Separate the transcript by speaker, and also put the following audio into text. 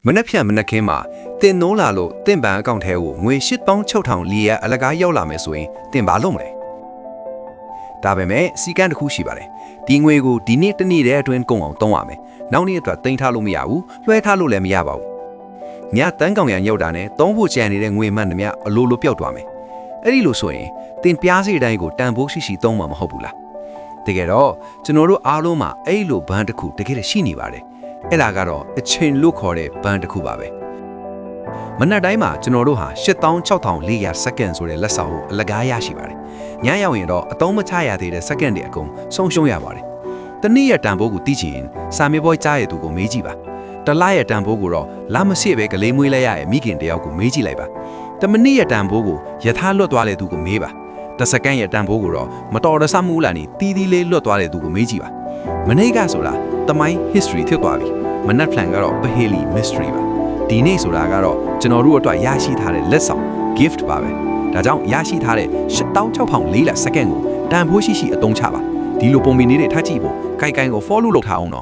Speaker 1: မနှက်ဖြန်မနှက်ခင်းမှာတင်နိုးလာလို့တင့်ပန်အကောင့်ထဲကိုငွေ86,000လီယာအလကားရောက်လာမယ်ဆိုရင်တင်ပါလို့မလဲဒါပေမဲ့စီကန်းတစ်ခုရှိပါတယ်ဒီငွေကိုဒီနေ့တစ်နေ့တည်းအတွင်းကုန်အောင်သုံးရမယ်နောက်နေ့အတွက်တင်ထားလို့မရဘူးလွှဲထားလို့လည်းမရပါဘူးညတန်းကောင်ရံရောက်တာနဲ့သုံးဖို့ကြံနေတဲ့ငွေမှန်သမျှအလိုလိုပျောက်သွားမယ်အဲ့ဒီလိုဆိုရင်တင်ပြားစီတိုင်းကိုတန်ဖိုးရှိသုံးမှာမဟုတ်ဘူးလားတကယ်တော့ကျွန်တော်တို့အားလုံးမှာအဲ့လိုဘန်းတစ်ခုတကယ်ရှိနေပါတယ်အဲ့ဒါကတော့အချိန်လို့ခေါ်တဲ့ဘန်းတစ်ခုပါပဲမနက်တိုင်းမှာကျွန်တော်တို့ဟာ86,400စက္ကန့်ဆိုတဲ့လက်ဆောင်ကိုအလကားရရှိပါတယ်ညရောက်ရင်တော့အသုံးမချရသေးတဲ့စက္ကန့်တွေအကုန်ဆုံးရှုံးရပါတယ်တနည်းရတန်ဖိုးကိုသိချင်စာမေးပွဲကြားရတဲ့သူကိုမေးကြည့်ပါတလားရတန်ဖိုးကိုတော့လာမရှိပဲကလေးမွေးလိုက်ရရဲ့မိခင်တယောက်ကိုမေးကြည့်လိုက်ပါတမနစ်ရတန်ဖိုးကိုယထာလွတ်သွားတဲ့သူကိုမေးပါတစက္ကန့်ရတန်ဖိုးကိုတော့မတော်တဆမှုလာနေတီးတီးလေးလွတ်သွားတဲ့သူကိုမေးကြည့်ပါမနေ့ကဆိုတာတမိုင်း history ဖြစ်သွားပြီမနက်ဖြန်ကတော့ Paheli mystery ပါဒီနေ့ဆိုတာကတော့ကျွန်တော်တို့အတွက်ရရှိထားတဲ့လက်ဆောင် gift ပါပဲဒါကြောင့်ရရှိထားတဲ့86,400စက္ကန့်ကိုတန်ဖိုးရှိအသုံးချပါဒီလိုပုံမြင်လေးတွေထားကြည့်ဖို့ကိုင်ကို follow လုပ်ထားအောင်တော့